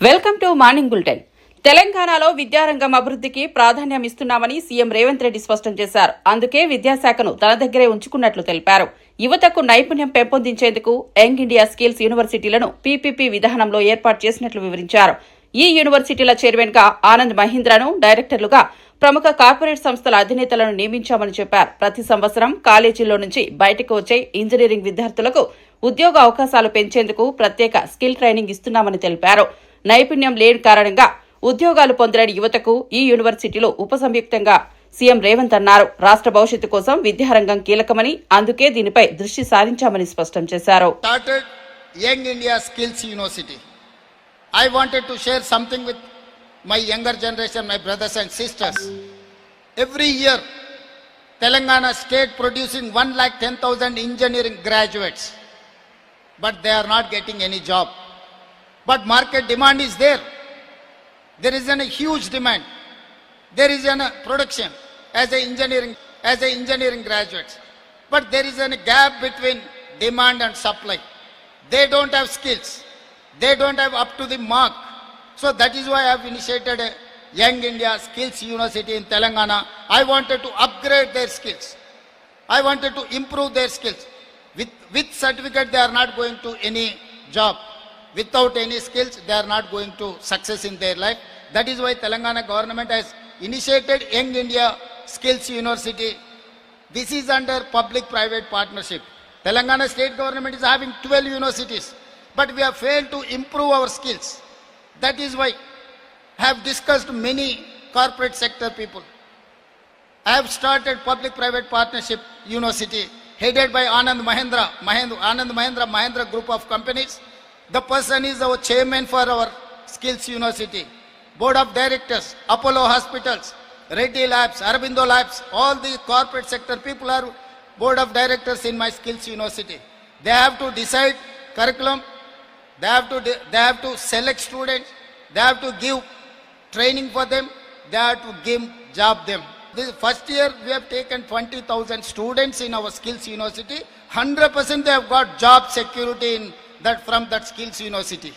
Welcome to morning bulletin. తెలంగాణలో విద్యారంగం అభివృద్ధికి ప్రాధాన్యం ఇస్తున్నామని సీఎం రేవంత్ రెడ్డి స్పష్టం చేశారు. అందుకే విద్యాశాఖను తన దగ్గరే ఉంచుకున్నట్లు తెలిపారు. యువతకు నైపుణ్యం పెంపొందించేందుకు యంగ్ ఇండియా స్కిల్స్ యూనివర్సిటీలను పీపీపీ విధానంలో ఏర్పాటు చేసినట్లు వివరించారు. ఈ యూనివర్సిటీల చైర్మన్ గా ఆనంద్ మహీంద్రను, డైరెక్టర్లుగా ప్రముఖ కార్పొరేట్ సంస్థల అధినేతలను నియమించామని చెప్పారు. ప్రతి సంవత్సరం కాలేజీల్లో నుంచి బయటకు వచ్చే ఇంజనీరింగ్ విద్యార్థులకు ఉద్యోగ అవకాశాలు పెంచేందుకు ప్రత్యేక స్కిల్ ట్రైనింగ్ ఇస్తున్నామని తెలిపారు. నైపుణ్యం లేని కారణంగా ఉద్యోగాలు పొందలేని యువతకు ఈ యూనివర్సిటీలో ఉపసంయుక్తంగా సీఎం రేవంత్ అన్నారు. రాష్ట్ర భవిష్యత్తు కోసం విద్యారంగం కీలకమని, అందుకే దీనిపై దృష్టి సారించామని స్పష్టం చేశారు. Young India Skills University. I wanted to share something with my younger generation, my brothers and sisters. Every year, Telangana state producing 1,10,000 engineering graduates, but they are not getting any job. But market demand is there. There is a huge demand. There is a production as a engineering graduates. But there is a gap between demand and supply. They don't have skills. They don't have up to the mark. So that is why I have initiated a Young India Skills University in Telangana. I wanted to upgrade their skills. I wanted to improve their skills. With certificate, they are not going to any job. Without any skills, they are not going to success in their life. That is why Telangana government has initiated Young India Skills University. This is under public-private partnership. Telangana state government is having 12 universities, but we have failed to improve our skills. That is why I have discussed many corporate sector people. I have started public-private partnership university headed by Anand Mahindra group of companies. The person is our chairman for our Skills University. Board of Directors, Apollo Hospitals, Reddy Labs, Aurobindo Labs, all the corporate sector people are board of directors in my Skills University. They have to decide curriculum, they have to select students, they have to give training for them, they have to give job them. This first year we have taken 20,000 students in our Skills University. 100% they have got job security from that Skills University.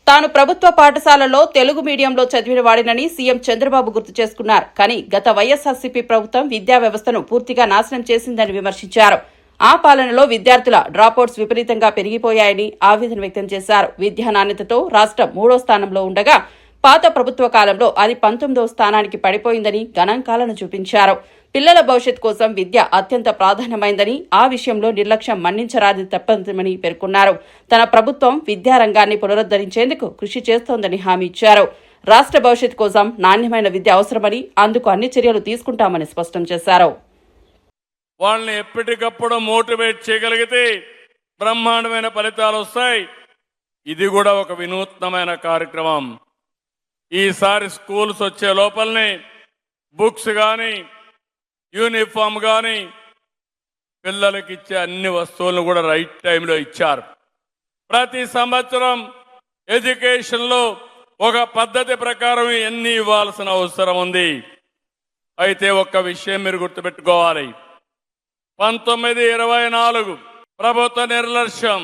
తాను ప్రభుత్వ పాఠశాలలో తెలుగు మీడియంలో చదివిన వాడినని CM Chandrababu గుర్తు చేసుకున్నారు. కానీ గత వైఎస్ఆర్సీపీ ప్రభుత్వం విద్యా వ్యవస్థను పూర్తిగా నాశనం చేసిందని విమర్శించారు. ఆ పాలనలో విద్యార్థుల డ్రాపౌట్స్ విపరీతంగా పెరిగిపోయాయని ఆవేదన వ్యక్తం చేశారు. విద్యా నాణ్యతతో రాష్ట్రం 3వ స్థానంలో ఉండగా పాత ప్రభుత్వ కాలంలో అది 19వ స్థానానికి పడిపోయిందని గణాంకాలను చూపించారు. పిల్లల భవిష్యత్ కోసం విద్య అత్యంత ప్రాధాన్యమైందని, ఆ విషయంలో నిర్లక్ష్యం మన్నించరాది తప్పదని పేర్కొన్నారు. తన ప్రభుత్వం విద్యారంగాన్ని పునరుద్ధరించేందుకు కృషి చేస్తోందని హామీ ఇచ్చారు. రాష్ట్ర భవిష్యత్ కోసం నాణ్యమైన విద్య అవసరమని, అందుకు అన్ని చర్యలు తీసుకుంటామని స్పష్టం చేశారు. వాళ్ళని ఎప్పటికప్పుడు మోటివేట్ చేయగలిగితే బ్రహ్మాండమైన ఫలితాలు వస్తాయి. ఇది కూడా ఒక వినూత్నమైన కార్యక్రమం. ఈసారి స్కూల్స్ వచ్చే లోపలనే బుక్స్ కానీ, యూనిఫామ్ కానీ, పిల్లలకి ఇచ్చే అన్ని వస్తువులను కూడా రైట్ టైంలో ఇచ్చారు. ప్రతి సంవత్సరం ఎడ్యుకేషన్లో ఒక పద్ధతి ప్రకారం ఎన్ని ఇవ్వాల్సిన అవసరం ఉంది. అయితే ఒక్క విషయం మీరు గుర్తుపెట్టుకోవాలి. 1924 ప్రభుత్వ నిర్లక్ష్యం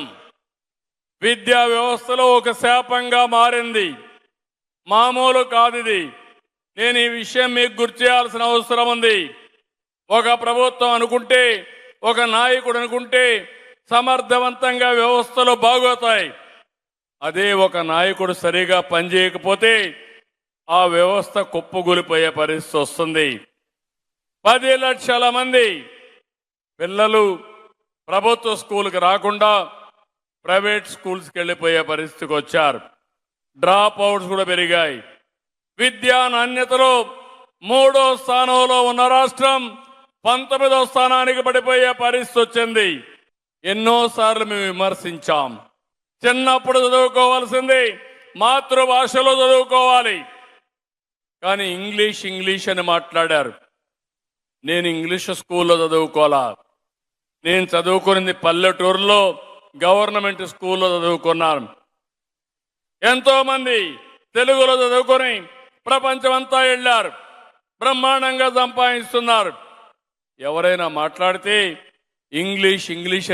విద్యా వ్యవస్థలో ఒక శాపంగా మారింది. మామూలు కాదు ఇది. నేను ఈ విషయం మీకు గుర్తు చేయాల్సిన అవసరం ఉంది. ఒక ప్రభుత్వం అనుకుంటే, ఒక నాయకుడు అనుకుంటే సమర్థవంతంగా వ్యవస్థలు బాగోతాయి. అదే ఒక నాయకుడు సరిగా పనిచేయకపోతే ఆ వ్యవస్థ కుప్పగూలిపోయే పరిస్థితి వస్తుంది. 10 లక్షల మంది పిల్లలు ప్రభుత్వ స్కూల్కి రాకుండా ప్రైవేట్ స్కూల్స్కి వెళ్ళిపోయే పరిస్థితికి వచ్చారు. డ్రాప్ అవుట్స్ కూడా పెరిగాయి. విద్యా నాణ్యతలో 3వ స్థానంలో ఉన్న రాష్ట్రం 19వ స్థానానికి పడిపోయే పరిస్థితి వచ్చింది. ఎన్నోసార్లు మేము విమర్శించాం. చిన్నప్పుడు చదువుకోవాల్సింది మాతృభాషలో చదువుకోవాలి, కానీ ఇంగ్లీష్ అని మాట్లాడారు. నేను ఇంగ్లీష్ స్కూల్లో చదువుకోవాలా. నేను చదువుకున్నది పల్లెటూరులో గవర్నమెంట్ స్కూల్లో చదువుకున్నాను. ఎంతో మంది తెలుగులో చదువుకొని ప్రపంచమంతా వెళ్ళారు, బ్రహ్మాండంగా సంపాదిస్తున్నారు. ఎవరైనా మాట్లాడితే ఇంగ్లీష్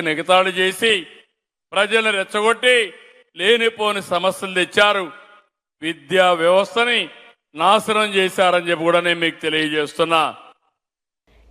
అని ఎగతాళి చేసి ప్రజలను రెచ్చగొట్టి లేనిపోని సమస్యలు తెచ్చారు. విద్యా వ్యవస్థని నాశనం చేశారని చెప్పి కూడా నేను మీకు తెలియజేస్తున్నా.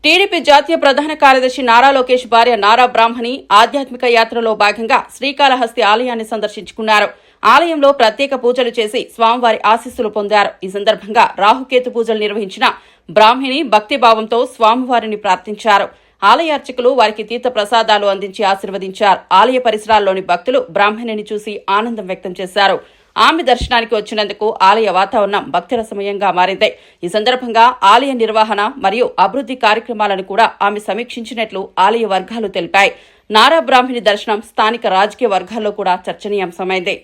టీడీపీ జాతీయ ప్రధాన కార్యదర్శి నారా లోకేష్ భార్య నారా బ్రాహ్మణి ఆధ్యాత్మిక యాత్రలో భాగంగా శ్రీకాళహస్తి ఆలయాన్ని సందర్శించుకున్నారు. ఆలయంలో ప్రత్యేక పూజలు చేసి స్వామివారి ఆశీస్సులు పొందారు. ఈ సందర్భంగా రాహుకేతు పూజలు నిర్వహించిన బ్రాహ్మణి భక్తిభావంతో స్వామివారిని ప్రార్థించారు. ఆలయ అర్చకులు వారికి తీర్థ ప్రసాదాలు అందించి ఆశీర్వదించారు. ఆలయ పరిసరాల్లోని భక్తులు బ్రాహ్మణిని చూసి ఆనందం వ్యక్తం చేశారు. ఆమె దర్శనానికి వచ్చినందుకు ఆలయ వాతావరణం భక్తిరసమయంగా మారింది. ఈ సందర్భంగా ఆలయ నిర్వహణ మరియు అభివృద్ధి కార్యక్రమాలను కూడా ఆమె సమీక్షించినట్లు ఆలయ వర్గాలు తెలిపాయి. నారా బ్రాహ్మణి దర్శనం స్థానిక రాజకీయ వర్గాల్లో కూడా చర్చనీయాంశమైంది.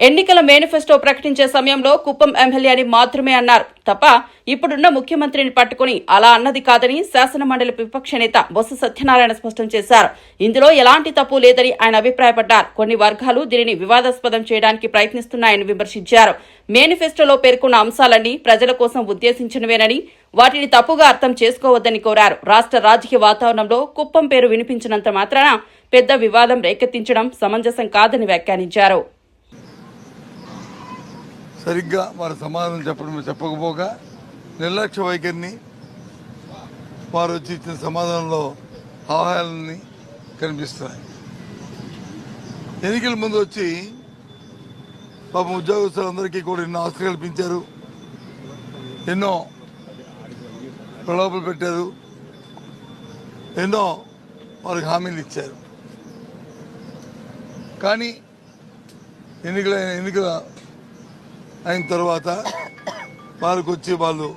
ఎన్నికల మేనిఫెస్టో ప్రకటించే సమయంలో కుప్పం ఎమ్మెల్యే అని మాత్రమే అన్నారు తప్ప ఇప్పుడున్న ముఖ్యమంత్రిని పట్టుకుని అలా అన్నది కాదని శాసనమండలి విపక్ష నేత బొత్స సత్యనారాయణ స్పష్టం చేశారు. ఇందులో ఎలాంటి తప్పు లేదని ఆయన అభిప్రాయపడ్డారు. కొన్ని వర్గాలు దీనిని వివాదాస్పదం చేయడానికి ప్రయత్నిస్తున్నాయని విమర్శించారు. మేనిఫెస్టోలో పేర్కొన్న అంశాలన్నీ ప్రజల కోసం ఉద్దేశించినవేనని వాటిని తప్పుగా అర్థం చేసుకోవద్దని కోరారు. రాష్ట్ర రాజకీయ వాతావరణంలో కుప్పం పేరు వినిపించినంత మాత్రాన పెద్ద వివాదం రేకెత్తించడం సమంజసం కాదని వ్యాఖ్యానించారు. సరిగ్గా వారు సమాధానం చెప్పకపోగా నిర్లక్ష్య వైఖరిని వారు వచ్చి ఇచ్చిన సమాధానంలో ఆహారాన్ని కనిపిస్తున్నాయి. ఎన్నికల ముందు వచ్చి పాపం ఉద్యోగస్తులందరికీ కూడా ఎన్నో ఆశలు కల్పించారు, ఎన్నో ప్రలోభాలు పెట్టారు, ఎన్నో వారికి హామీలు ఇచ్చారు. కానీ ఎన్నికల అయిన తర్వాత వారికి వచ్చి వాళ్ళు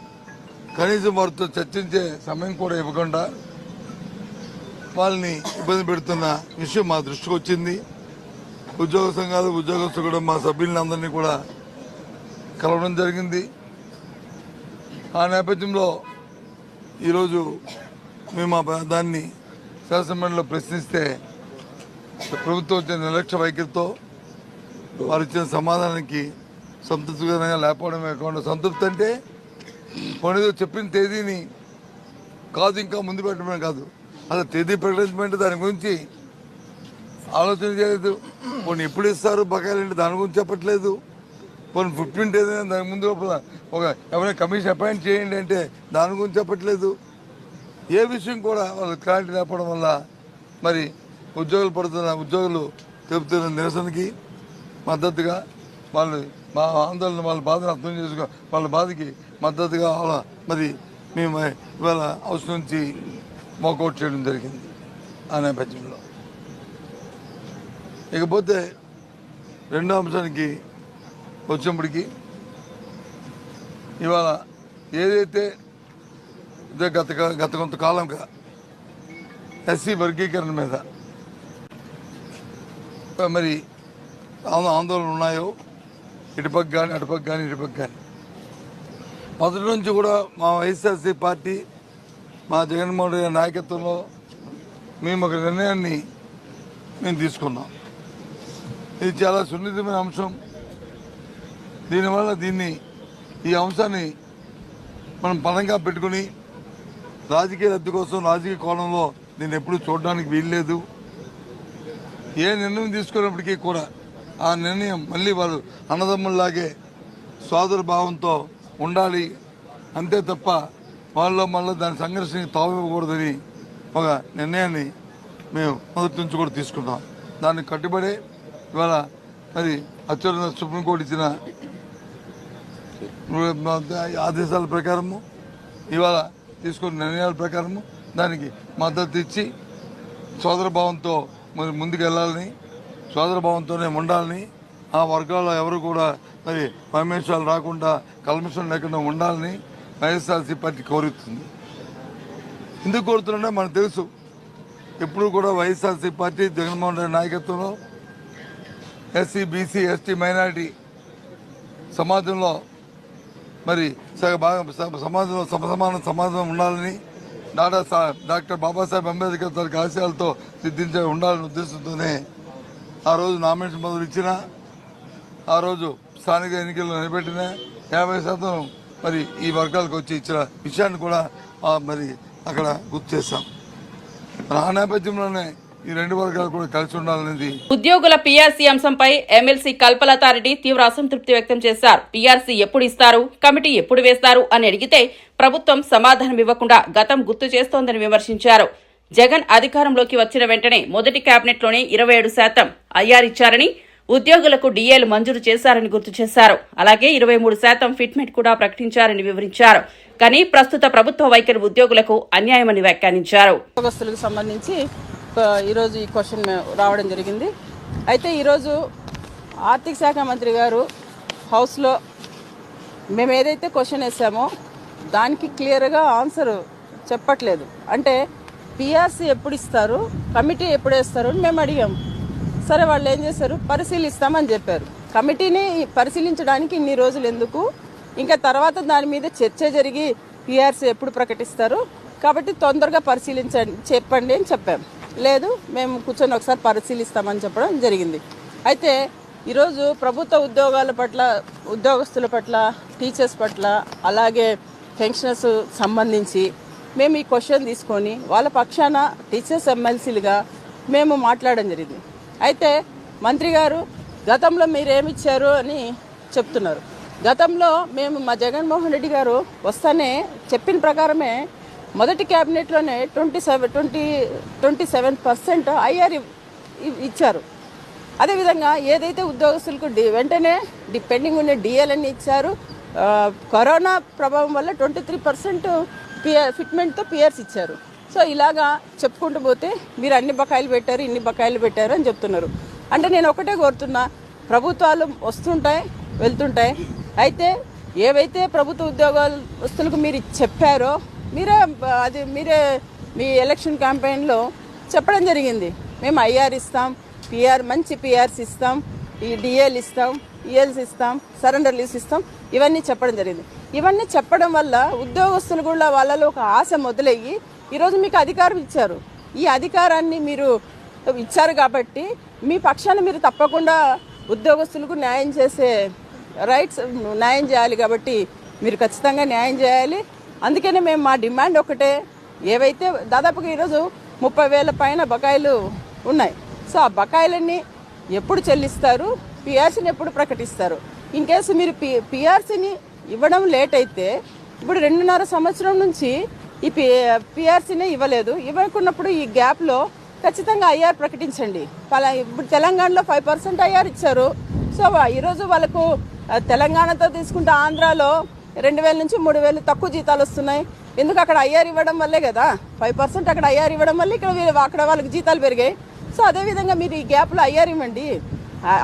కనీసం వారితో చర్చించే సమయం కూడా ఇవ్వకుండా వాళ్ళని ఇబ్బంది పెడుతున్న విషయం మా దృష్టికి వచ్చింది. ఉద్యోగ సంఘాలు ఉద్యోగస్తులు కూడా మా సభ్యులందరినీ కూడా కలవడం జరిగింది. ఆ నేపథ్యంలో ఈరోజు మేము దాన్ని శాసనమండలిలో ప్రశ్నిస్తే ప్రభుత్వం వచ్చిన నిర్లక్ష్య వైఖరితో వారు ఇచ్చిన సమాధానానికి సంతృప్తికరంగా లేకపోవడమే కాకుండా, సంతృప్తి అంటే కొనేదో చెప్పిన తేదీని కాదు ఇంకా ముందు పెట్టడమే కాదు, అసలు తేదీ ప్రకటించమంటే దాని గురించి ఆలోచన చేయలేదు. కొన్ని ఎప్పుడు ఇస్తారు బకాయిలు దాని గురించి చెప్పట్లేదు. కొన్ని ఫుట్ ప్రింట్ ఏదైనా దాని ముందు ఒక ఎవరైనా కమిషన్ అపాయింట్ చేయండి అంటే దాని గురించి చెప్పట్లేదు. ఏ విషయం కూడా వాళ్ళు క్లారిటీ లేకపోవడం వల్ల మరి ఉద్యోగులు తెలుపుతున్న నిరసనకి మద్దతుగా వాళ్ళు మా ఆందోళన వాళ్ళ బాధను అర్థం చేసుకో వాళ్ళ బాధకి మద్దతుగా మరి మేము ఇవాళ హౌస్ నుంచి వాకౌట్ చేయడం జరిగింది. ఆ నేపథ్యంలో ఇకపోతే రెండో అంశానికి వచ్చినప్పటికీ ఇవాళ ఏదైతే గత కొంతకాలంగా ఎస్సీ వర్గీకరణ మీద మరి ఆందోళనలు ఉన్నాయో ఇటుపక్క కానీ అటుపక్క కానీ ఇటుపక్క కానీ మొదటి నుంచి కూడా మా వైఎస్ఆర్సీ పార్టీ మా జగన్మోహన్ రెడ్డి నాయకత్వంలో మేము ఒక నిర్ణయాన్ని మేము తీసుకున్నాం. ఇది చాలా సున్నితమైన అంశం. దీనివల్ల ఈ అంశాన్ని మనం పరంగా పెట్టుకుని రాజకీయ లబ్ధి కోసం రాజకీయ కోణంలో దీన్ని ఎప్పుడూ చూడడానికి వీల్లేదు. ఏ నిర్ణయం తీసుకున్నప్పటికీ కూడా ఆ నిర్ణయం మళ్ళీ వాళ్ళు అన్నదమ్ముల్లాగే సోదర భావంతో ఉండాలి, అంతే తప్ప వాళ్ళలో మళ్ళీ దాని సంఘర్షణకి తావివ్వకూడదని ఒక నిర్ణయాన్ని మేము మొదటి నుంచి కూడా తీసుకున్నాం. దాన్ని కట్టుబడే ఇవాళ మరి అత్యున్నత సుప్రీంకోర్టు ఇచ్చిన ఆదేశాల ప్రకారము ఇవాళ తీసుకున్న నిర్ణయాల ప్రకారము దానికి మద్దతు ఇచ్చి సోదరభావంతో మరి ముందుకు వెళ్ళాలని, సోదరభావంతోనే ఉండాలని, ఆ వర్గాల్లో ఎవరు కూడా మరి వైమేషాలు రాకుండా కల్మషం లేకుండా ఉండాలని వైఎస్ఆర్సీ పార్టీ కోరుతుంది. ఎందుకు కోరుతున్నా మనకు తెలుసు. ఎప్పుడు కూడా వైఎస్ఆర్సీ పార్టీ జగన్మోహన్ రెడ్డి నాయకత్వంలో ఎస్సీ బీసీ ఎస్టీ మైనారిటీ సమాజంలో మరి సమాజంలో సమాన సమాజం ఉండాలని డాక్టర్ బాబాసాహెబ్ అంబేద్కర్ గారి ఆశయాలతో సిద్ధించే ఉండాలనే ఉద్దేశంతోనే ఆ రోజు నామినేషన్ మొదలు ఇచ్చిన, ఆ రోజు స్థానిక ఎన్నికల్లో నిలబెట్టిన 50% మరి ఈ వర్గాలకు వచ్చి ఇచ్చిన విషయాన్ని కూడా మరి అక్కడ గుర్తు చేశాం. ఆ నేపథ్యంలోనే ఈ రెండు వర్గాలు కూడా కలిసి ఉండాలనేది. ఉద్యోగుల పీఆర్సీ అంశంపై ఎమ్మెల్సీ కల్పలతారెడ్డి తీవ్ర అసంతృప్తి వ్యక్తం చేశారు. పీఆర్సీ ఎప్పుడు ఇస్తారు, కమిటీ ఎప్పుడు వేస్తారు అని అడిగితే ప్రభుత్వం సమాధానం ఇవ్వకుండా గతం గుర్తు చేస్తోందని విమర్శించారు. జగన్ అధికారంలోకి వచ్చిన వెంటనే మొదటి కేబినెట్లోనే 27% ఐఆర్ ఇచ్చారని, ఉద్యోగులకు డీఏలు మంజూరు చేశారని గుర్తు చేశారు. అలాగే 23% ఫిట్మెంట్ కూడా ప్రకటించారని వివరించారు. కానీ ప్రస్తుత ప్రభుత్వ వైఖరి ఉద్యోగులకు అన్యాయమని వ్యాఖ్యానించారు. ఉద్యోగస్తులకు సంబంధించి ఈరోజు ఈ క్వశ్చన్ రావడం జరిగింది. అయితే ఈరోజు ఆర్థిక శాఖ మంత్రి గారు హౌస్లో మేము ఏదైతే క్వశ్చన్ వేసామో దానికి క్లియర్గా ఆన్సర్ చెప్పట్లేదు. అంటే పీఆర్సీ ఎప్పుడు ఇస్తారు, కమిటీ ఎప్పుడు వేస్తారు అని మేము అడిగాం. సరే వాళ్ళు ఏం చేశారు, పరిశీలిస్తామని చెప్పారు. కమిటీని పరిశీలించడానికి ఇన్ని రోజులు ఎందుకు, ఇంకా తర్వాత దాని మీద చర్చ జరిగి పీఆర్సీ ఎప్పుడు ప్రకటిస్తారు కాబట్టి తొందరగా పరిశీలించండి చెప్పండి అని చెప్పాం. లేదు మేము కూర్చొని ఒకసారి పరిశీలిస్తామని చెప్పడం జరిగింది. అయితే ఈరోజు ప్రభుత్వ ఉద్యోగాల పట్ల, ఉద్యోగస్తుల పట్ల, టీచర్స్ పట్ల, అలాగే పెన్షనర్స్ సంబంధించి మేము ఈ క్వశ్చన్ తీసుకొని వాళ్ళ పక్షాన టీచర్స్ ఎమ్మెల్సీలుగా మేము మాట్లాడడం జరిగింది. అయితే మంత్రి గారు గతంలో మీరేమిచ్చారు అని చెప్తున్నారు. గతంలో మేము మా జగన్మోహన్ రెడ్డి గారు వస్తానే చెప్పిన ప్రకారమే మొదటి క్యాబినెట్లోనే 27% ఐఆర్ ఇచ్చారు. అదేవిధంగా ఏదైతే ఉద్యోగస్తులకు వెంటనే పెండింగ్ ఉండే డిఎల్ఎన్ని ఇచ్చారు. కరోనా ప్రభావం వల్ల 23% ఫిట్మెంట్తో పిఆర్స్ ఇచ్చారు. సో ఇలాగా చెప్పుకుంటూ పోతే మీరు అన్ని బకాయిలు పెట్టారు, ఇన్ని బకాయిలు పెట్టారు అని చెప్తున్నారు. అంటే నేను ఒకటే కోరుతున్నా, ప్రభుత్వాలు వస్తుంటాయి వెళ్తుంటాయి. అయితే ఏవైతే ప్రభుత్వ ఉద్యోగస్తులకు మీరు చెప్పారో మీరే మీ ఎలక్షన్ క్యాంపెయిన్లో చెప్పడం జరిగింది. మేము ఐఆర్ ఇస్తాం, మంచి పిఆర్స్ ఇస్తాం, ఈ డిఏలు ఇస్తాం, ఈఎల్స్ ఇస్తాం, సరెండర్ లీవ్స్ ఇస్తాం, ఇవన్నీ చెప్పడం జరిగింది. ఇవన్నీ చెప్పడం వల్ల ఉద్యోగస్తులు కూడా వాళ్ళలో ఒక ఆశ మొదలయ్యి ఈరోజు మీకు అధికారం ఇచ్చారు. ఈ అధికారాన్ని మీరు ఇచ్చారు కాబట్టి మీ పక్షాన మీరు తప్పకుండా ఉద్యోగస్తులకు న్యాయం చేసే న్యాయం చేయాలి. కాబట్టి మీరు ఖచ్చితంగా న్యాయం చేయాలి. అందుకనే మేము మా డిమాండ్ ఒకటే, ఏవైతే దాదాపుగా ఈరోజు 30,000 పైన బకాయిలు ఉన్నాయి. సో ఆ బకాయిలన్నీ ఎప్పుడు చెల్లిస్తారు, పిఆర్సీని ఎప్పుడు ప్రకటిస్తారు? ఇన్ కేసు మీరు పిఆర్సీని ఇవ్వడం లేట్ అయితే, ఇప్పుడు 2.5 సంవత్సరం నుంచి ఈ పిఆర్సీనే ఇవ్వకున్నప్పుడు ఈ గ్యాప్లో ఖచ్చితంగా ఐఆర్ ప్రకటించండి. ఇప్పుడు తెలంగాణలో 5% ఐఆర్ ఇచ్చారు. సో ఈరోజు వాళ్ళకు తెలంగాణతో తీసుకుంటే ఆంధ్రాలో 2,000 నుంచి 3,000 తక్కువ జీతాలు వస్తున్నాయి. ఎందుకు? అక్కడ ఐఆర్ ఇవ్వడం వల్లే కదా. 5% అక్కడ ఐఆర్ ఇవ్వడం వల్ల అక్కడ వాళ్ళకి జీతాలు పెరిగాయి. సో అదేవిధంగా మీరు ఈ గ్యాప్లో ఐఆర్ ఇవ్వండి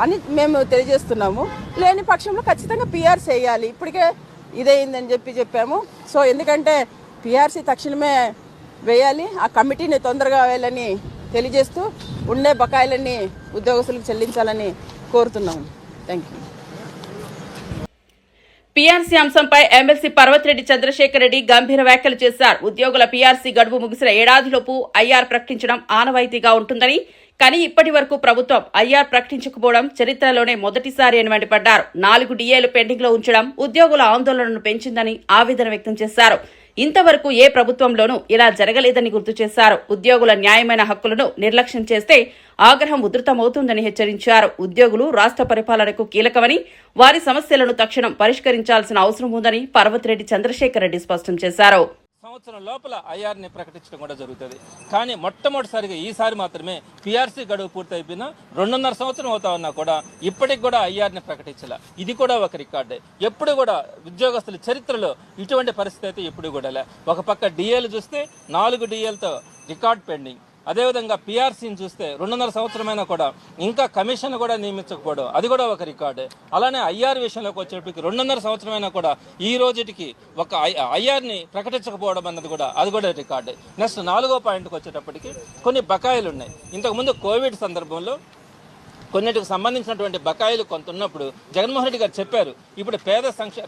అని మేము తెలియజేస్తున్నాము. లేని పక్షంలో ఖచ్చితంగా పిఆర్సీ వేయాలి. ఇప్పటికే ఇదేందని చెప్పాము. సో ఎందుకంటే పిఆర్సీ తక్షణమే వేయాలి, ఆ కమిటీని తొందరగా వేయాలని తెలియజేస్తూ ఉండే బకాయిలన్నీ ఉద్యోగస్తులకు చెల్లించాలని కోరుతున్నాము. Thank you. పీఆర్సీ అంశంపై ఎమ్మెల్సీ పర్వతిరెడ్డి చంద్రశేఖర్ రెడ్డి గంభీర వ్యాఖ్యలు చేశారు. ఉద్యోగుల పీఆర్సీ గడువు ముగిసిన ఏడాదిలోపు ఐఆర్ ప్రకటించడం ఆనవాయితీగా ఉంటుందని, కానీ ఇప్పటి వరకు ప్రభుత్వం ఐఆర్ ప్రకటించకపోవడం చరిత్రలోనే మొదటిసారి అని మండిపడ్డారు. 4 డిఏలు పెండింగ్ లో ఉంచడం ఉద్యోగుల ఆందోళనను పెంచిందని ఆవేదన వ్యక్తం చేశారు. ఇంతవరకు ఏ ప్రభుత్వంలోనూ ఇలా జరగలేదని గుర్తు చేశారు. ఉద్యోగుల న్యాయమైన హక్కులను నిర్లక్ష్యం చేస్తే ఆగ్రహం ఉధృతమవుతుందని హెచ్చరించారు. ఉద్యోగులు రాష్ట్ర పరిపాలనకు కీలకమని, వారి సమస్యలను తక్షణం పరిష్కరించాల్సిన అవసరం ఉందని పర్వతిరెడ్డి చంద్రశేఖర్ రెడ్డి స్పష్టం చేశారు. సంవత్సరం లోపల ఐఆర్ని ప్రకటించడం కూడా జరుగుతుంది. కానీ మొట్టమొదటిసారిగా ఈసారి మాత్రమే పీఆర్సీ గడువు పూర్తయిపోయినా 2.5 సంవత్సరం అవుతా ఉన్నా కూడా ఇప్పటికి కూడా ఐఆర్ని ప్రకటించాల. ఇది కూడా ఒక రికార్డే. ఎప్పుడు కూడా ఉద్యోగస్తుల చరిత్రలో ఇటువంటి పరిస్థితి అయితే ఎప్పుడు కూడా లే. ఒక పక్క డిఏలు చూస్తే 4 డిఏలతో రికార్డ్ పెండింగ్. అదేవిధంగా పీఆర్సీని చూస్తే 2.5 సంవత్సరమైనా కూడా ఇంకా కమిషన్ కూడా నియమించకపోవడం, అది కూడా ఒక రికార్డే. అలానే ఐఆర్ విషయంలోకి వచ్చేటప్పటికి 2.5 సంవత్సరమైనా కూడా ఈ రోజుకి ఒక ఐఆర్ని ప్రకటించకపోవడం అన్నది కూడా అది కూడా రికార్డే. నెక్స్ట్ 4వ పాయింట్కి వచ్చేటప్పటికి కొన్ని బకాయిలు ఉన్నాయి. ఇంతకుముందు కోవిడ్ సందర్భంలో కొన్నిటికి సంబంధించినటువంటి బకాయిలు కొంత ఉన్నప్పుడు జగన్మోహన్ రెడ్డి గారు చెప్పారు, ఇప్పుడు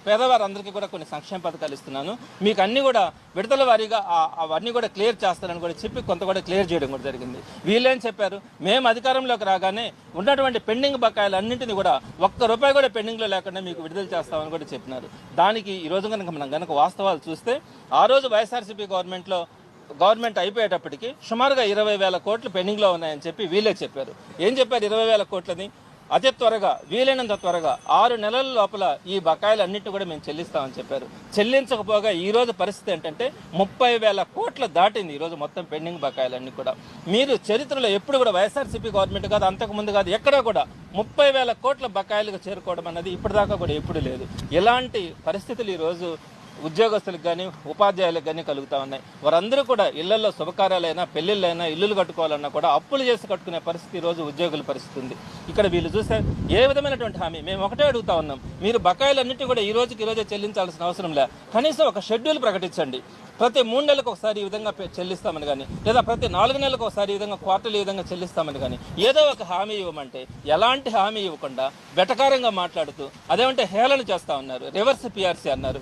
పేదవారందరికీ కూడా కొన్ని సంక్షేమ పథకాలు ఇస్తున్నాను, మీకు అన్ని కూడా విడతల వారీగా అవన్నీ కూడా క్లియర్ చేస్తారని కూడా చెప్పి కొంత కూడా క్లియర్ చేయడం కూడా జరిగింది. వీళ్ళేం చెప్పారు, మేము అధికారంలోకి రాగానే ఉన్నటువంటి పెండింగ్ బకాయిలు అన్నింటినీ కూడా ₹1 కూడా పెండింగ్లో లేకుండా మీకు విడుదల చేస్తామని కూడా చెప్పినారు. దానికి ఈ రోజు కనుక మనం కనుక వాస్తవాలు చూస్తే ఆ రోజు వైఎస్ఆర్సీపీ గవర్నమెంట్ అయిపోయేటప్పటికి సుమారుగా 20,000 కోట్లు పెండింగ్లో ఉన్నాయని చెప్పి వీళ్ళే చెప్పారు. ఏం చెప్పారు? 20,000 కోట్లని అతి త్వరగా, వీలైనంత త్వరగా 6 నెలల లోపల ఈ బకాయిలు అన్నింటినీ కూడా మేము చెల్లిస్తామని చెప్పారు. చెల్లించకపోగా ఈ రోజు పరిస్థితి ఏంటంటే 30,000 కోట్లు దాటింది ఈరోజు మొత్తం పెండింగ్ బకాయిలన్నీ కూడా. మీరు చరిత్రలో ఎప్పుడు కూడా వైఎస్ఆర్సీపీ గవర్నమెంట్ కాదు, అంతకుముందు కాదు, ఎక్కడా కూడా 30,000 కోట్ల బకాయిలకు చేరుకోవడం అన్నది ఇప్పటిదాకా కూడా ఎప్పుడు లేదు. ఇలాంటి పరిస్థితులు ఈరోజు ఉద్యోగస్తులకు కానీ ఉపాధ్యాయులకు కానీ కలుగుతూ ఉన్నాయి. వారందరూ కూడా ఇళ్లలో శుభకార్యాలైనా పెళ్లిళ్ళైనా ఇల్లులు కట్టుకోవాలన్నా కూడా అప్పులు చేసి కట్టుకునే పరిస్థితి ఈరోజు ఉద్యోగుల పరిస్థితి ఉంది. ఇక్కడ వీళ్ళు చూస్తే ఏ విధమైనటువంటి హామీ, మేము ఒకటే అడుగుతా ఉన్నాం, మీరు బకాయిలన్నింటి కూడా ఈ రోజే చెల్లించాల్సిన అవసరం లే, కనీసం ఒక షెడ్యూల్ ప్రకటించండి. ప్రతి 3 నెలలకు ఒకసారి ఈ విధంగా చెల్లిస్తామని కానీ, లేదా ప్రతి 4 నెలలకు ఒకసారి ఈ విధంగా క్వార్టర్లీ ఈ విధంగా చెల్లిస్తామని కానీ ఏదో ఒక హామీ ఇవ్వమంటే ఎలాంటి హామీ ఇవ్వకుండా వెటకారంగా మాట్లాడుతూ అదేమంటే హేళన చేస్తూ ఉన్నారు. రివర్స్ పీఆర్సీ అన్నారు.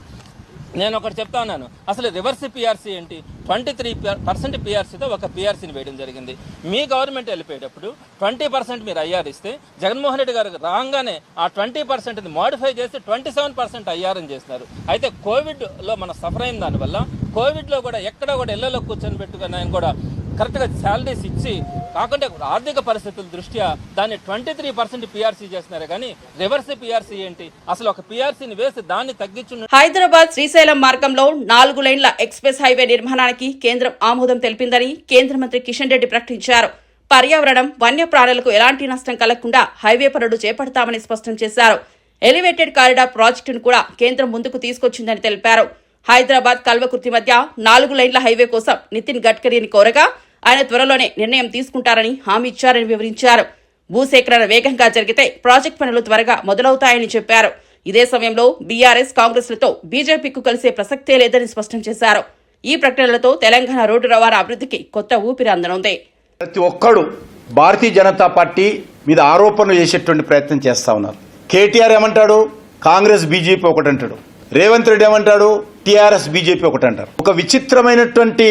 నేను ఒకటి చెప్తా ఉన్నాను, అసలు రివర్స్ పీఆర్సీ ఏంటి? 23% పీఆర్సీతో ఒక పీఆర్సీని వేయడం జరిగింది. మీ గవర్నమెంట్ వెళ్ళిపోయేటప్పుడు 20% మీరు ఐఆర్ ఇస్తే జగన్మోహన్ రెడ్డి గారు రాగానే ఆ 20%ని మోడిఫై చేసి 27% ఐఆర్ అని చేస్తున్నారు. అయితే కోవిడ్లో మనం సఫర్ అయిన దానివల్ల కోవిడ్లో కూడా ఎక్కడ కూడా ఇళ్లలో కూర్చొని పెట్టుకుని ఆయన కూడా కరెక్ట్గా శాలరీస్ ఇచ్చి కాకుండా ఆర్థిక పరిస్థితుల దృష్ట్యా దాన్ని 23% పీఆర్సీ చేస్తున్నారు. కానీ రివర్స్ పీఆర్సీ ఏంటి? అసలు ఒక పీఆర్సీని వేసి దాన్ని తగ్గించు. హైదరాబాద్ శ్రీశైలం మార్గంలో 4 లేన్ల ఎక్స్ప్రెస్ హైవే నిర్మాణానికి కేంద్రం ఆమోదం తెలిపిందని కేంద్ర మంత్రి కిషన్ రెడ్డి ప్రకటించారు. పర్యావరణం, వన్యప్రాణులకు ఎలాంటి నష్టం కలగకుండా హైవే పనులు చేపడతామని స్పష్టం చేశారు. ఎలివేటెడ్ కారిడార్ ప్రాజెక్టును కూడా కేంద్రం ముందుకు తీసుకొచ్చిందని తెలిపారు. హైదరాబాద్ కల్వకుర్తి మధ్య 4 లైన్ల హైవే కోసం నితిన్ గడ్కరీని కోరగా ఆయన త్వరలోనే నిర్ణయం తీసుకుంటారని హామీ ఇచ్చారని వివరించారు. భూసేకరణ వేగంగా జరిగితే ప్రాజెక్టు పనులు త్వరగా మొదలవుతాయని చెప్పారు. ఇదే సమయంలో బీఆర్ఎస్, కాంగ్రెస్లతో బీజేపీకు కలిసే ప్రసక్తే లేదని స్పష్టం చేశారు. ఈ ప్రకటనలతో తెలంగాణ రోడ్డు రవాణా అభివృద్ధికి కొత్త ఊపిరి అందనుంది. ప్రతి ఒక్కడు భారతీయ జనతా పార్టీ మీద ఆరోపణలు చేసేటువంటి ప్రయత్నం చేస్తా ఉన్నారు. కేటీఆర్ ఏమంటాడు? కాంగ్రెస్ బీజేపీ ఒకటి అంటాడు. రేవంత్ రెడ్డి ఏమంటాడు? టీఆర్ఎస్ బీజేపీ ఒకటి అంటారు. ఒక విచిత్రమైనటువంటి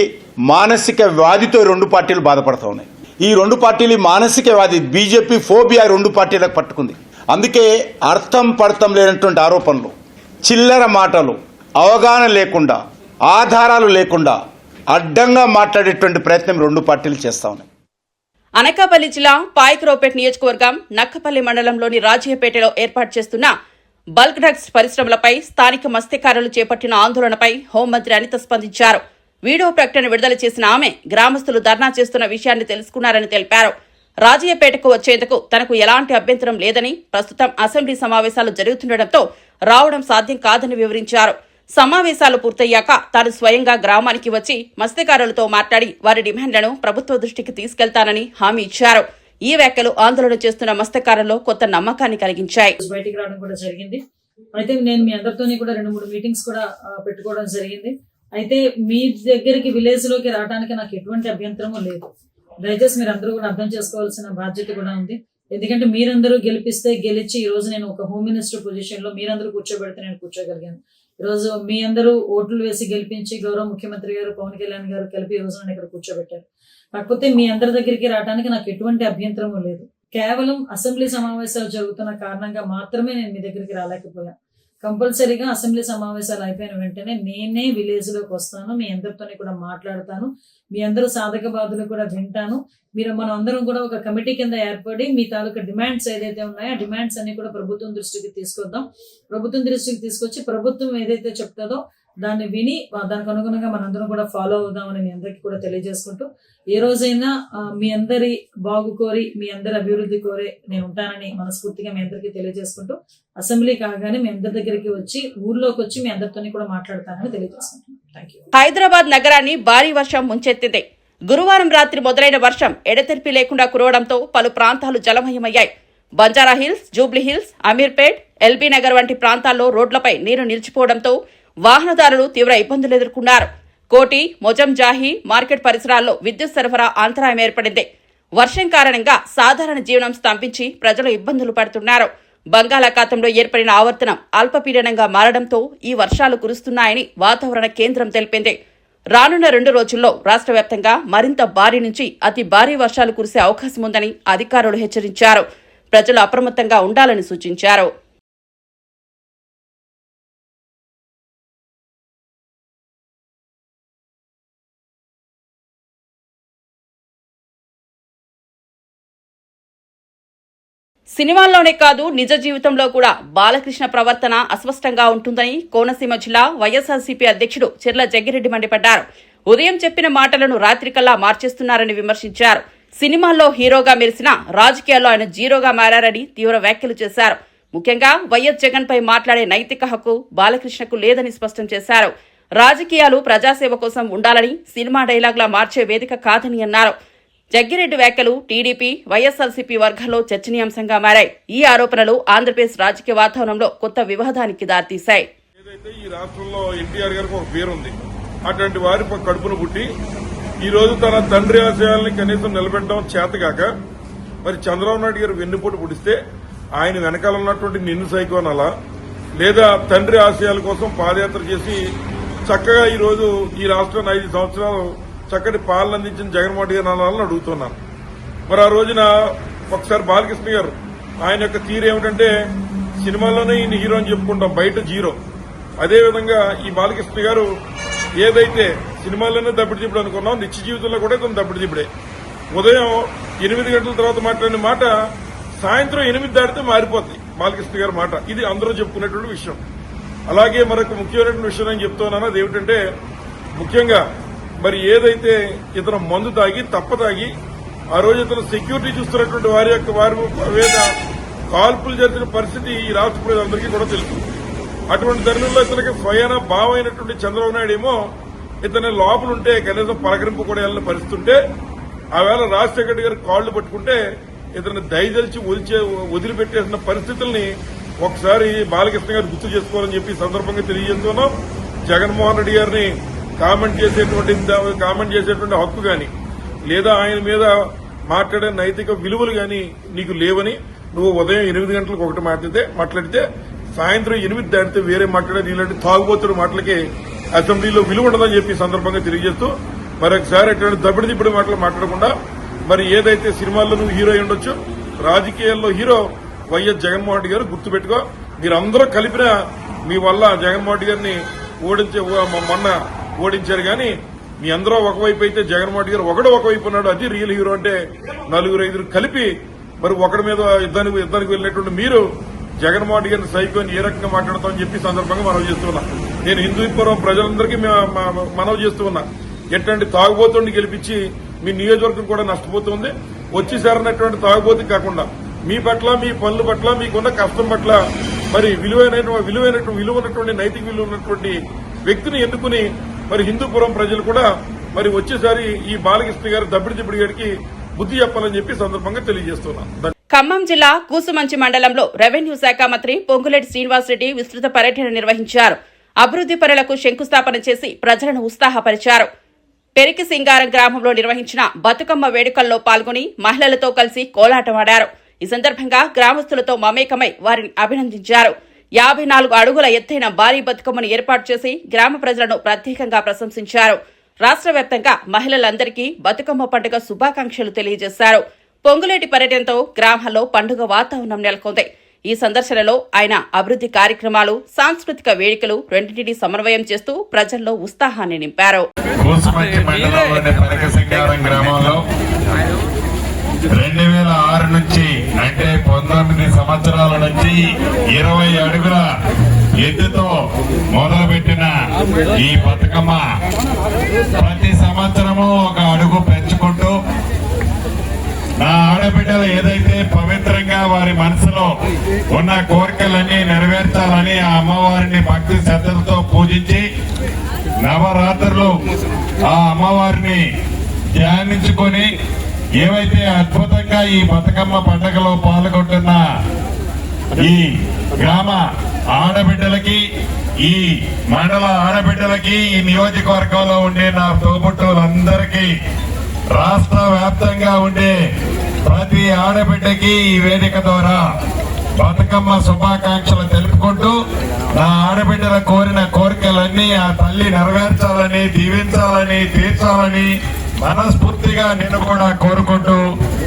మానసిక వ్యాధితో 2 పార్టీలు బాధపడతా ఉన్నాయి. ఈ 2 పార్టీలు మానసిక వ్యాధి, బీజేపీ ఫోబియా 2 పార్టీలకు పట్టుకుంది. అందుకే అర్థం పడతం లేనటువంటి ఆరోపణలు, చిల్లర మాటలు, అవగాహన లేకుండా, ఆధారాలు లేకుండా అడ్డంగా మాట్లాడేటువంటి ప్రయత్నం 2 పార్టీలు చేస్తా ఉన్నాయి. అనకాపల్లి జిల్లా పాయకరావుపేట నియోజకవర్గం నక్కపల్లి మండలంలోని రాజయ్యపేటలో ఏర్పాటు చేస్తున్న బల్క్ డ్రగ్స్ పరిశ్రమలపై స్థానిక మత్స్యకారులు చేపట్టిన ఆందోళనపై హోంమంత్రి అనిత స్పందించారు. వీడియో ప్రకటన విడుదల చేసిన ఆమె గ్రామస్తులు ధర్నా చేస్తున్న విషయాన్ని తెలుసుకున్నారని తెలిపారు. రాజయ్యపేటకు వచ్చేందుకు తనకు ఎలాంటి అభ్యంతరం లేదని, ప్రస్తుతం అసెంబ్లీ సమావేశాలు జరుగుతుండటంతో రావడం సాధ్యం కాదని వివరించారు. సమావేశాలు పూర్తయ్యాక తాను స్వయంగా గ్రామానికి వచ్చి మత్స్యకారులతో మాట్లాడి వారి డిమాండ్లను ప్రభుత్వ దృష్టికి తీసుకెళ్తానని హామీ ఇచ్చారు. ఈ వ్యాఖ్యలు ఆందోళన చేస్తున్న మత్స్యకారుల్లో కొత్త నమ్మకాన్ని కలిగించాయి. బయటికి రావడం కూడా జరిగింది. అయితే నేను మీ అందరితోని కూడా 2-3 మీటింగ్స్ కూడా పెట్టుకోవడం జరిగింది. అయితే మీ దగ్గరికి విలేజ్ లోకి రావడానికి నాకు ఎటువంటి అభ్యంతరము లేదు. దయచేసి మీరు అందరూ కూడా అర్థం చేసుకోవాల్సిన బాధ్యత కూడా ఉంది. ఎందుకంటే మీరందరూ గెలిచి ఈ రోజు నేను ఒక హోమ్ మినిస్టర్ పొజిషన్ లో మీరందరూ కూర్చోబెడితే నేను కూర్చోగలిగాను. ఈ రోజు మీ అందరూ ఓట్లు వేసి గెలిపించి గౌరవ ముఖ్యమంత్రి గారు పవన్ కళ్యాణ్ గారు కలిపి ఈ రోజు నన్ను ఇక్కడ కూర్చోబెట్టారు. కాకపోతే మీ అందరి దగ్గరికి రావడానికి నాకు ఎటువంటి అభ్యంతరము లేదు. కేవలం అసెంబ్లీ సమావేశాలు జరుగుతున్న కారణంగా మాత్రమే నేను మీ దగ్గరికి రాలేకపోయాను. కంపల్సరీగా అసెంబ్లీ సమావేశాలు అయిపోయిన వెంటనే నేనే విలేజ్ లోకి వస్తాను, మీ అందరితోనే కూడా మాట్లాడతాను, మీ అందరూ సాధక బాధలు కూడా వింటాను. మనం అందరం కూడా ఒక కమిటీ కింద ఏర్పడి మీ తాలూకా డిమాండ్స్ ఏదైతే ఉన్నాయో ఆ డిమాండ్స్ అన్ని కూడా ప్రభుత్వం దృష్టికి తీసుకొద్దాం. ప్రభుత్వం దృష్టికి తీసుకొచ్చి ప్రభుత్వం ఏదైతే చెప్తుందో దాన్ని విని దానికి అనుగుణంగా మనందరం కూడా ఫాలో అవుదామని మీ అందరికీ కూడా తెలియజేసుకుంటూ, ఏ రోజైనా మీ అందరి బాగు కోరి మీ అందరి అభివృద్ధి కోరి నేను ఉంటానని మనస్ఫూర్తిగా మీ అందరికీ తెలియజేసుకుంటూ, అసెంబ్లీ కాగానే మీ అందరి దగ్గరికి వచ్చి ఊర్లోకి వచ్చి మీ అందరితో కూడా మాట్లాడతానని తెలియజేసుకుంటున్నాను. Thank you. హైదరాబాద్ నగరాన్ని భారీ వర్షం ముంచెత్తింది. గురువారం రాత్రి మొదలైన వర్షం ఎడతెరిపి లేకుండా కురవడంతో పలు ప్రాంతాలు జలమయమయ్యాయి. బంజారాహిల్స్, జూబ్లీహిల్స్, అమీర్పేట్, ఎల్బీ నగర్ వంటి ప్రాంతాల్లో రోడ్లపై నీరు నిలిచిపోవడంతో వాహనదారులు తీవ్ర ఇబ్బందులు ఎదుర్కొన్నారు. కోటి, మొజంజాహి మార్కెట్ పరిసరాల్లో విద్యుత్ సరఫరా అంతరాయం ఏర్పడింది. వర్షం కారణంగా సాధారణ జీవనం స్తంభించి ప్రజలు ఇబ్బందులు పడుతున్నారు. బంగాళాఖాతంలో ఏర్పడిన ఆవర్తనం అల్పపీడనంగా మారడంతో ఈ వర్షాలు కురుస్తున్నాయని వాతావరణ కేంద్రం తెలిపింది. రానున్న 2 రోజుల్లో రాష్ట్ర వ్యాప్తంగా మరింత భారీ నుంచి అతి భారీ వర్షాలు కురిసే అవకాశం ఉందని అధికారులు హెచ్చరించారు. ప్రజలు అప్రమత్తంగా ఉండాలని సూచించారు. సినిమాల్లోనే కాదు నిజ జీవితంలో కూడా బాలకృష్ణ ప్రవర్తన అస్పష్టంగా ఉంటుందని కోనసీమ జిల్లా వైఎస్ఆర్సీపీ అధ్యక్షుడు చెర్ల జగ్గిరెడ్డి మండిపడ్డారు. ఉదయం చెప్పిన మాటలను రాత్రికల్లా మార్చేస్తున్నారని విమర్శించారు. సినిమాల్లో హీరోగా మెరిసిన రాజకీయాల్లో ఆయన జీరోగా మారారని తీవ్ర వ్యాఖ్యలు చేశారు. ముఖ్యంగా వైఎస్ జగన్ పై మాట్లాడే నైతిక హక్కు బాలకృష్ణకు లేదని స్పష్టం చేశారు. రాజకీయాలు ప్రజాసేవ కోసం ఉండాలని, సినిమా డైలాగ్లా మార్చే వేదిక కాదని అన్నారు. జగ్గిరెడ్డి వ్యాఖ్యలు టీడీపీ, వైఎస్ఆర్సీపీ వర్గాల్లో చర్చనీయాంశంగా మారాయి. ఈ ఆరోపణలు ఆంధ్రప్రదేశ్ రాజకీయ వాతావరణంలో కొత్త వివాదానికి దారితీశాయి. ఏదైతే ఈ రాష్ట్రంలో ఎన్టీఆర్ గారికి ఒక పేరుంది, అటువంటి వారి కడుపును పుట్టి ఈ రోజు తన తండ్రి ఆశయాల్ని కనీసం నిలబెట్టడం చేతగాక మరి చంద్రబాబు నాయుడు గారు వెన్నుపోటు పుడిస్తే ఆయన వెనకాల ఉన్నటువంటి నిన్ను సైకోనాలా, లేదా తండ్రి ఆశయాల కోసం పాదయాత్ర చేసి చక్కగా ఈ రోజు ఈ రాష్ట్రాన్ని 5 సంవత్సరాలు చక్కటి పాలన అందించిన జగన్మోహన్ గారు అనాలని అడుగుతున్నాను. మరి ఆ రోజున ఒకసారి బాలకృష్ణ గారు ఆయన యొక్క తీరు ఏమిటంటే సినిమాల్లోనే ఈయన హీరో అని చెప్పుకుంటాం, బయట జీరో. అదేవిధంగా ఈ బాలకృష్ణ గారు ఏదైతే సినిమాల్లోనే దబ్బిడి దిప్పుడు అనుకున్నాం, నిత్య జీవితంలో కూడా ఇతను దబ్బిడి దిప్పుడే. ఉదయం 8 గంటల తర్వాత మాట్లాడిన మాట సాయంత్రం 8 దాటితే మారిపోతుంది బాలకృష్ణ గారి మాట. ఇది అందరూ చెప్పుకునేటువంటి విషయం. అలాగే మరొక ముఖ్యమైనటువంటి విషయం నేను చెప్తున్నాను, అది ఏమిటంటే ముఖ్యంగా మరి ఏదైతే ఇతను మందు తాగి తప్ప ఆ రోజు ఇతను సెక్యూరిటీ చూస్తున్నటువంటి వారి మీద కాల్పులు జరిగిన పరిస్థితి ఈ రాష్ట్ర ప్రజలందరికీ కూడా తెలుసు. అటువంటి తరుణంలో ఇతనికి స్వయాన భావమైనటువంటి చంద్రబాబు నాయుడు ఏమో ఇతని లోపలుంటే కనీసం పలకరింపు కూడా వెళ్ళిన పరిస్థితి ఉంటే, ఆవేళ రాజశేఖర గారి కాళ్లు పట్టుకుంటే ఇతను దయదలిచి వదిలిపెట్టేసిన పరిస్థితుల్ని ఒకసారి బాలకృష్ణ గారు గుర్తు చేసుకోవాలని చెప్పి సందర్భంగా తెలియజేస్తున్నాం. జగన్మోహన్ రెడ్డి గారిని కామెంట్ చేసేటువంటి హక్కు గాని, లేదా ఆయన మీద మాట్లాడే నైతిక విలువలు గాని నీకు లేవని, నువ్వు ఉదయం 8 గంటలకు ఒకటి మాట్లాడితే సాయంత్రం 8 దాటితే వేరే మాట్లాడే నీలాంటి తాగుబోతున్న మాటలకి అసెంబ్లీలో విలువ ఉండదని చెప్పి సందర్భంగా తెలియజేస్తూ మరొకసారి అటువంటి దబ్బిడి మాటలు మాట్లాడకుండా మరి ఏదైతే సినిమాల్లో నువ్వు హీరో అయి ఉండొచ్చు, రాజకీయాల్లో హీరో వైఎస్ జగన్మోహన్ రెడ్డి గారు గుర్తుపెట్టుకో. మీరందరూ కలిపిన మీ వల్ల జగన్మోహన్ రెడ్డి గారిని మొన్న ఓడించారు కానీ మీ అందరూ ఒకవైపు అయితే జగన్మోహన్ రెడ్డి గారు ఒకవైపు ఉన్నాడు. అది రియల్ హీరో అంటే 4-5 కలిపి మరి ఒకడి మీద యుద్ధానికి వెళ్ళినటువంటి మీరు జగన్మోహన్ రెడ్డి గారిని సైకోని ఏ రకంగా మాట్లాడతామని చెప్పి సందర్భంగా మనవి చేస్తున్నా. నేను హిందూపురం ప్రజలందరికీ మనవి చేస్తూ ఉన్నా, ఎట్లాంటి తాగుబోతుని గెలిపించి మీ నియోజకవర్గం కూడా నష్టపోతుంది. వచ్చేసారన్నటువంటి తాగుబోతు కాకుండా మీ పట్ల, మీ పనుల పట్ల, మీకున్న కష్టం పట్ల మరి విలువైనటువంటి నైతిక విలువ ఉన్నటువంటి వ్యక్తిని ఎన్నుకుని మరి హిందూపురం ప్రజలు కూడా మరి వచ్చేసారి ఈ బాలకృష్ణ గారి దబ్బిడి గారికి బుద్ధి చెప్పాలని చెప్పి ఈ సందర్భంగా తెలియజేస్తున్నాను. ఖమ్మం జిల్లా కూసుమంచి మండలంలో రెవెన్యూ శాఖ మంత్రి పొంగులేటి శ్రీనివాసరెడ్డి విస్తృత పర్యటన నిర్వహించారు. అభివృద్ది పనులకు శంకుస్థాపన చేసి ప్రజలను ఉత్సాహపరిచారు. పెరికి సింగారం గ్రామంలో నిర్వహించిన బతుకమ్మ వేడుకల్లో పాల్గొని మహిళలతో కలిసి కోలాటమాడారు. ఈ సందర్భంగా గ్రామస్తులతో మమేకమై వారిని అభినందించారు. 54 అడుగుల ఎత్తైన భారీ బతుకమ్మను ఏర్పాటు చేసి గ్రామ ప్రజలను ప్రత్యేకంగా ప్రశంసించారు. రాష్ట్ర వ్యాప్తంగా మహిళలందరికీ బతుకమ్మ పండుగ శుభాకాంక్షలు తెలియజేశారు. పొంగులేటి పర్యటనతో గ్రామాల్లో పండుగ వాతావరణం నెలకొంది. ఈ సందర్శనలో ఆయన అభివృద్ది కార్యక్రమాలు, సాంస్కృతిక వేడుకలు రెండింటినీ సమన్వయం చేస్తూ ప్రజల్లో ఉత్సాహాన్ని నింపారు. కూసుమంచి మండలంలోని పెరకసింగారం గ్రామంలో 2006 నుంచి అంటే 19 సంవత్సరాల నుంచి 20 అడుగుల ఎత్తుతో మొదలుపెట్టిన ఈ బతుకమ్మ ప్రతి సంవత్సరము ఒక అడుగు పెంచుకుంటూ నా ఆడబిడ్డలు ఏదైతే పవిత్రంగా వారి మనసులో ఉన్న కోరికలన్నీ నెరవేర్చాలని ఆ అమ్మవారిని భక్తి శ్రద్ధలతో పూజించి నవరాత్రులు ఆ అమ్మవారిని ధ్యానించుకొని ఏవైతే అద్భుతంగా ఈ బతుకమ్మ పండుగలో పాల్గొంటున్న ఈ గ్రామ ఆడబిడ్డలకి, ఈ మండల ఆడబిడ్డలకి, ఈ నియోజకవర్గంలో ఉండే నా తోబుట్టువులందరికీ, రాష్ట్ర వ్యాప్తంగా ఉండే ప్రతి ఆడబిడ్డకి ఈ వేదిక ద్వారా బతుకమ్మ శుభాకాంక్షలు తెలుపుకుంటూ నా ఆడబిడ్డల కోరిన కోరికలన్నీ ఆ తల్లి నెరవేర్చాలని, దీవించాలని, తీర్చాలని మనస్ఫూర్తిగా నేను కూడా కోరుకుంటూ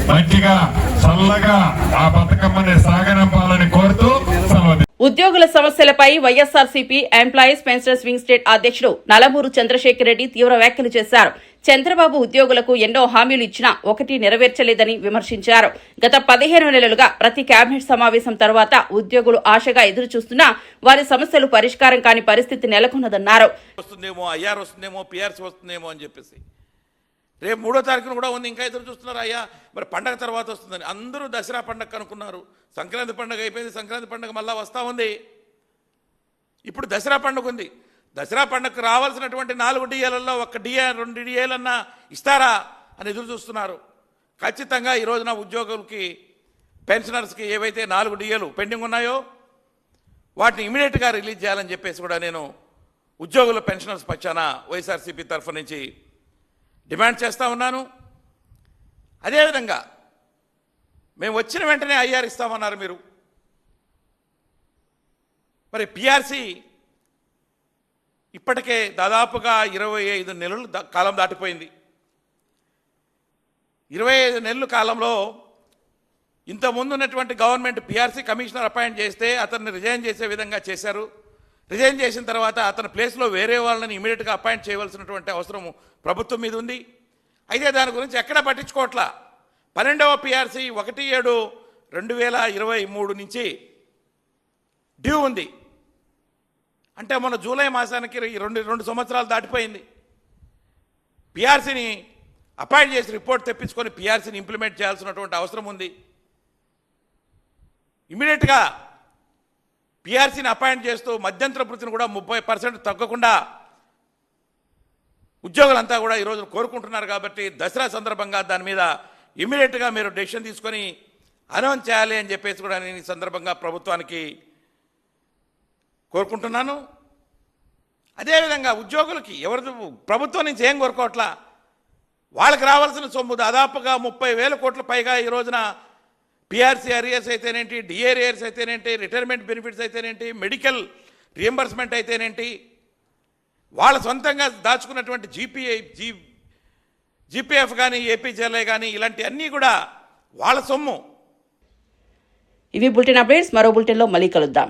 మంచిగా చల్లగా ఆ బతుకమ్మని సాగనంపాలని కోరుతూ సెలవు. ఉద్యోగుల సమస్యలపై YSRCP employees pensioners wing state అధ్యక్షుడు నలమూరు చంద్రశేఖర్ రెడ్డి తీవ్ర వ్యాఖ్యలు చేశారు. చంద్రబాబు ఉద్యోగులకు ఎన్నో హామీలు ఇచ్చినా ఒకటి నెరవేర్చలేదని విమర్శించారు. గత 15 నెలలుగా ప్రతి కేబినెట్ సమావేశం తర్వాత ఉద్యోగులు ఆశగా ఎదురు చూస్తున్నా వారి సమస్యలు పరిష్కారం కాని పరిస్థితి నెలకొన్నదన్నారు. వస్తుందేమో, ఐఆర్ వస్తుందేమో, పిఆర్సీ వస్తుందేమో అని చెప్పేసి రేపు 3వ తారీఖున కూడా ఉంది. ఇంకా ఎదురు చూస్తున్నారు. అయ్యా మరి పండగ తర్వాత వస్తుందని అందరూ దసరా పండగ అనుకున్నారు. సంక్రాంతి పండుగ అయిపోయింది. సంక్రాంతి పండుగ మళ్ళా వస్తూ ఉంది. ఇప్పుడు దసరా పండుగ ఉంది. దసరా పండుగకు రావాల్సినటువంటి 4 డిఏలలో 1 డిఏ 2 డిఏలన్నా ఇస్తారా అని ఎదురు చూస్తున్నారు. ఖచ్చితంగా ఈ రోజున ఉద్యోగులకి, పెన్షనర్స్కి ఏవైతే 4 డిఏలు పెండింగ్ ఉన్నాయో వాటిని ఇమీడియట్గా రిలీజ్ చేయాలని చెప్పేసి కూడా నేను ఉద్యోగుల పెన్షనర్స్ పక్షాన వైఎస్ఆర్సీపీ తరఫు నుంచి డిమాండ్ చేస్తూ ఉన్నాను. అదేవిధంగా మేము వచ్చిన వెంటనే ఐఆర్ ఇస్తామన్నారు మీరు. మరి పిఆర్సీ ఇప్పటికే దాదాపుగా 25 నెలలు కాలం దాటిపోయింది. 25 నెలల కాలంలో ఇంతకుముందు ఉన్నటువంటి గవర్నమెంట్ పిఆర్సీ కమిషనర్ అపాయింట్ చేస్తే అతన్ని రిజైన్ చేసే విధంగా చేశారు. రిజైన్ చేసిన తర్వాత అతని ప్లేస్లో వేరే వాళ్ళని ఇమీడియట్గా అపాయింట్ చేయవలసినటువంటి అవసరం ప్రభుత్వం మీద ఉంది. అయితే దాని గురించి ఎక్కడా పట్టించుకోవట్లా. 12వ పిఆర్సీ 1/7/2023 నుంచి డ్యూ ఉంది. అంటే మన జూలై మాసానికి 2 సంవత్సరాలు దాటిపోయింది. పిఆర్సీని అపాయింట్ చేసి రిపోర్ట్ తెప్పించుకొని పిఆర్సీని ఇంప్లిమెంట్ చేయాల్సినటువంటి అవసరం ఉంది. ఇమీడియట్గా పిఆర్సీని అపాయింట్ చేస్తూ మధ్యంతర వృత్తిని కూడా 30% తగ్గకుండా ఉద్యోగులంతా కూడా ఈరోజు కోరుకుంటున్నారు. కాబట్టి దసరా సందర్భంగా దాని మీద ఇమీడియట్గా మీరు డెసిషన్ తీసుకొని అనౌన్స్ చేయాలి అని చెప్పేసి కూడా నేను ఈ సందర్భంగా ప్రభుత్వానికి కోరుకుంటున్నాను. అదేవిధంగా ఉద్యోగులకి ప్రభుత్వం నుంచి ఏం కోరుకోవట్లా, వాళ్ళకి రావాల్సిన సొమ్ము దాదాపుగా 30,000 కోట్ల పైగా ఈ రోజున పిఆర్సీ అరియర్స్ అయితేనేంటి, డిఏ అరియర్స్ అయితేనేంటి, రిటైర్మెంట్ బెనిఫిట్స్ అయితేనేంటి, మెడికల్ రియంబర్స్మెంట్ అయితేనేంటి, వాళ్ళ సొంతంగా దాచుకున్నటువంటి జీపీఎఫ్ కానీ, ఏపీజీఎల్ఐ కానీ ఇలాంటి అన్నీ కూడా వాళ్ళ సొమ్ము. ఇవి బులెటిన్ అప్డేట్స్. మరో బులెటిన్లో మళ్ళీ కలుద్దాం.